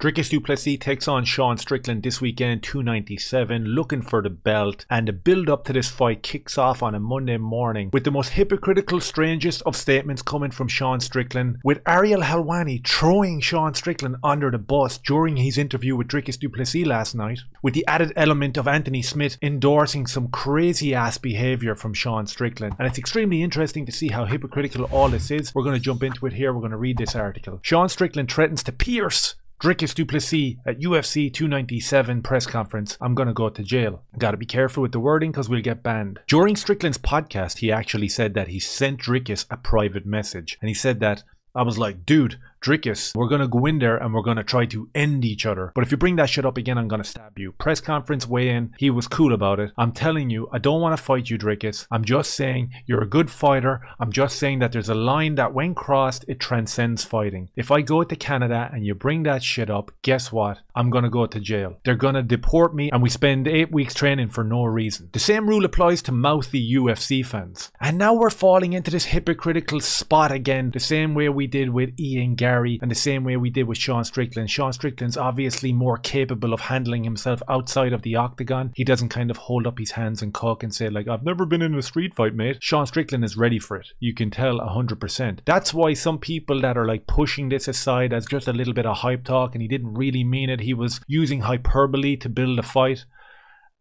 Dricus Du Plessis takes on Sean Strickland this weekend, 297, looking for the belt, and the build up to this fight kicks off on a Monday morning with the most hypocritical, strangest of statements coming from Sean Strickland, with Ariel Helwani throwing Sean Strickland under the bus during his interview with Dricus Du Plessis last night, with the added element of Anthony Smith endorsing some crazy ass behaviour from Sean Strickland. And it's extremely interesting to see how hypocritical all this is. We're going to jump into it here. We're going to read this article. Sean Strickland threatens to pierce Dricus Du Plessis at UFC 297 press conference. I'm gonna go to jail. Gotta be careful with the wording because we'll get banned. During Strickland's podcast, he actually said that he sent Dricus a private message. And he said that, I was like, dude, Dricus, we're gonna go in there and we're gonna try to end each other. But if you bring that shit up again, I'm gonna stab you. Press conference weigh-in, he was cool about it. I'm telling you, I don't want to fight you, Dricus. I'm just saying you're a good fighter. I'm just saying that there's a line that when crossed, it transcends fighting. If I go to Canada and you bring that shit up, guess what? I'm gonna go to jail. They're gonna deport me and we spend 8 weeks training for no reason. The same rule applies to mouthy UFC fans. And now we're falling into this hypocritical spot again, the same way we did with Ian Gary and the same way we did with Sean Strickland. Sean Strickland's obviously more capable of handling himself outside of the octagon. He doesn't kind of hold up his hands and cock and say like, I've never been in a street fight, mate. Sean Strickland is ready for it. You can tell 100%. That's why some people that are like pushing this aside as just a little bit of hype talk and he didn't really mean it, he was using hyperbole to build a fight.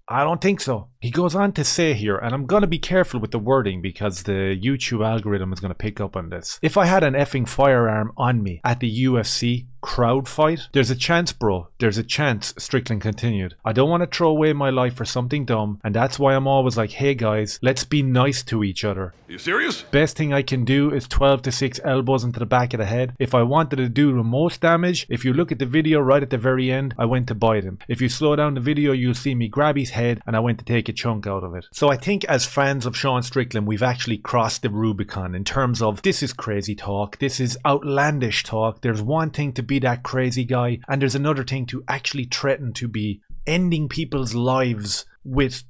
I don't think so. He goes on to say here, and I'm going to be careful with the wording because the YouTube algorithm is going to pick up on this. If I had an effing firearm on me at the UFC crowd fight, there's a chance, bro. There's a chance, Strickland continued. I don't want to throw away my life for something dumb, and that's why I'm always like, hey guys, let's be nice to each other. You serious? Best thing I can do is 12 to 6 elbows into the back of the head. If I wanted to do the most damage, if you look at the video right at the very end, I went to bite him. If you slow down the video, you'll see me grab his head and I went to take a chunk out of it. So I think as fans of Sean Strickland, we've actually crossed the Rubicon in terms of this is crazy talk, this is outlandish talk. There's one thing to be that crazy guy and there's another thing to actually threaten to be ending people's lives with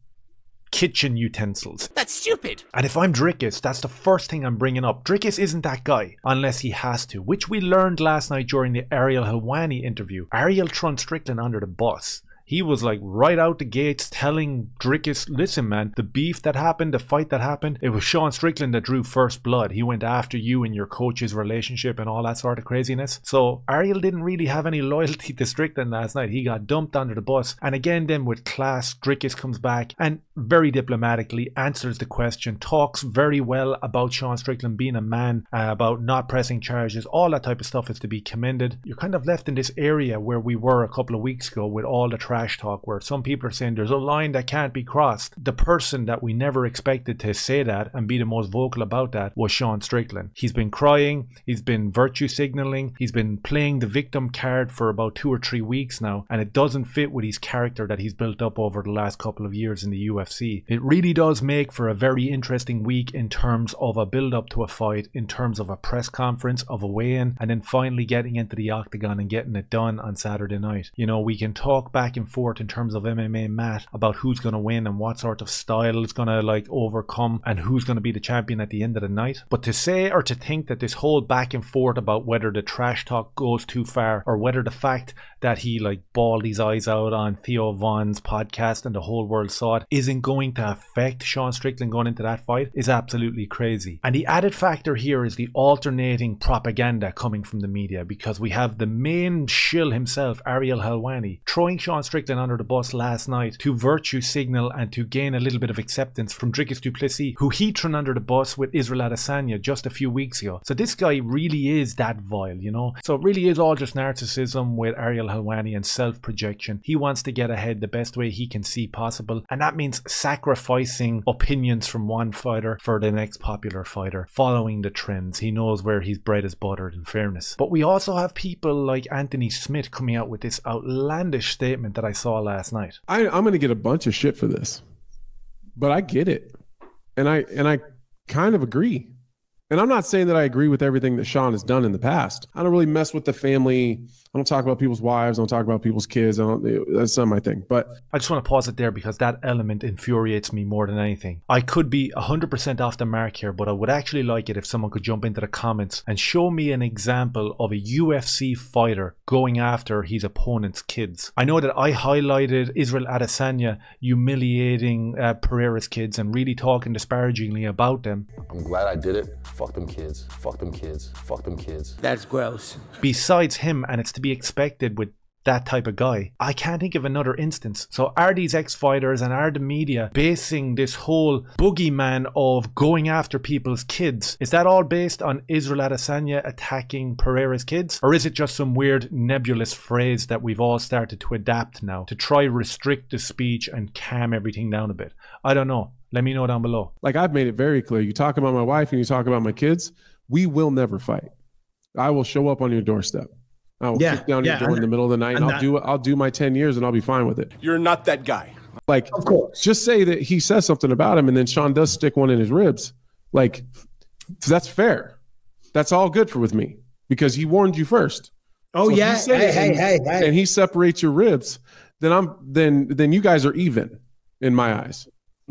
kitchen utensils. That's stupid. And if I'm Dricus, that's the first thing I'm bringing up. Dricus isn't that guy unless he has to, which we learned last night during the Ariel Helwani interview. Ariel thrown Strickland under the bus. He was like right out the gates telling Dricus, listen man, the beef that happened, the fight that happened, it was Sean Strickland that drew first blood. He went after you and your coach's relationship and all that sort of craziness. So Ariel didn't really have any loyalty to Strickland last night. He got dumped under the bus. And again then with class, Dricus comes back and very diplomatically answers the question, talks very well about Sean Strickland being a man, about not pressing charges. All that type of stuff is to be commended. You're kind of left in this area where we were a couple of weeks ago with all the trash talk where some people are saying there's a line that can't be crossed. The person that we never expected to say that and be the most vocal about that was Sean Strickland. He's been crying, he's been virtue signaling, he's been playing the victim card for about 2 or 3 weeks now, and it doesn't fit with his character that he's built up over the last couple of years in the UFC. It really does make for a very interesting week in terms of a build up to a fight, in terms of a press conference, of a weigh-in, and then finally getting into the octagon and getting it done on Saturday night. You know, we can talk back and forth in terms of MMA Matt about who's going to win and what sort of style is going to like overcome and who's going to be the champion at the end of the night. But to say or to think that this whole back and forth about whether the trash talk goes too far or whether the fact that he like bawled his eyes out on Theo Von's podcast and the whole world saw it isn't going to affect Sean Strickland going into that fight is absolutely crazy. And the added factor here is the alternating propaganda coming from the media, because we have the main shill himself, Ariel Helwani, throwing Sean Strickland under the bus last night to virtue signal and to gain a little bit of acceptance from Dricus Du Plessis, who he threw under the bus with Israel Adesanya just a few weeks ago. So this guy really is that vile, you know? So it really is all just narcissism with Ariel Helwani and self-projection. He wants to get ahead the best way he can see possible, and that means sacrificing opinions from one fighter for the next popular fighter, following the trends. He knows where his bread is buttered, in fairness. But we also have people like Anthony Smith coming out with this outlandish statement that I saw last night. I'm going to get a bunch of shit for this, but I get it. And I kind of agree. And I'm not saying that I agree with everything that Sean has done in the past. I don't really mess with the family. I don't talk about people's wives. I don't talk about people's kids. That's not my thing. But I just want to pause it there because that element infuriates me more than anything. I could be 100% off the mark here, but I would actually like it if someone could jump into the comments and show me an example of a UFC fighter going after his opponent's kids. I know that I highlighted Israel Adesanya humiliating Pereira's kids and really talking disparagingly about them. I'm glad I did it. Fuck them kids. Fuck them kids. Fuck them kids. That's gross. Besides him, and it's to be expected with that type of guy, I can't think of another instance. So are these ex-fighters and are the media basing this whole boogeyman of going after people's kids? Is that all based on Israel Adesanya attacking Pereira's kids? Or is it just some weird nebulous phrase that we've all started to adapt now to try restrict the speech and calm everything down a bit? I don't know. Let me know down below. like I've made it very clear, you talk about my wife and you talk about my kids, we will never fight. I will show up on your doorstep. I will kick down your door in the middle of the night and I'll do my 10 years and I'll be fine with it. You're not that guy. Like, Of course. just say that he says something about him and then Sean does stick one in his ribs. Like, that's fair. That's all good with me because he warned you first. Oh, So if yeah. you say it Hey. and he separates your ribs, then you guys are even in my eyes.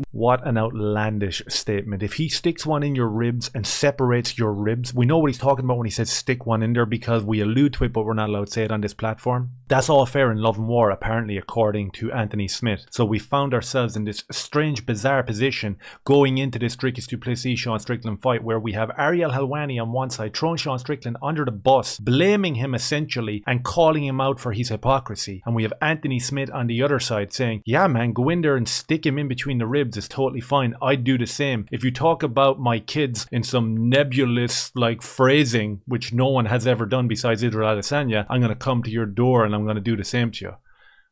What an outlandish statement. If he sticks one in your ribs and separates your ribs, we know what he's talking about when he says stick one in there because we allude to it, but we're not allowed to say it on this platform. That's all fair in love and war, apparently, according to Anthony Smith. So we found ourselves in this strange, bizarre position going into this Dricus Du Plessis Sean Strickland fight where we have Ariel Helwani on one side throwing Sean Strickland under the bus, blaming him essentially and calling him out for his hypocrisy. And we have Anthony Smith on the other side saying, yeah man, go in there and stick him in between the ribs. It's totally fine. I'd do the same. If you talk about my kids in some nebulous like phrasing, which no one has ever done besides Israel Adesanya, I'm going to come to your door and I'm going to do the same to you.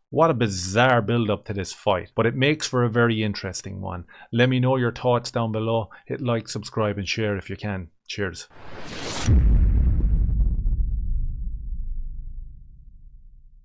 What a bizarre build up to this fight, but it makes for a very interesting one. Let me know your thoughts down below. Hit like, subscribe and share if you can. Cheers.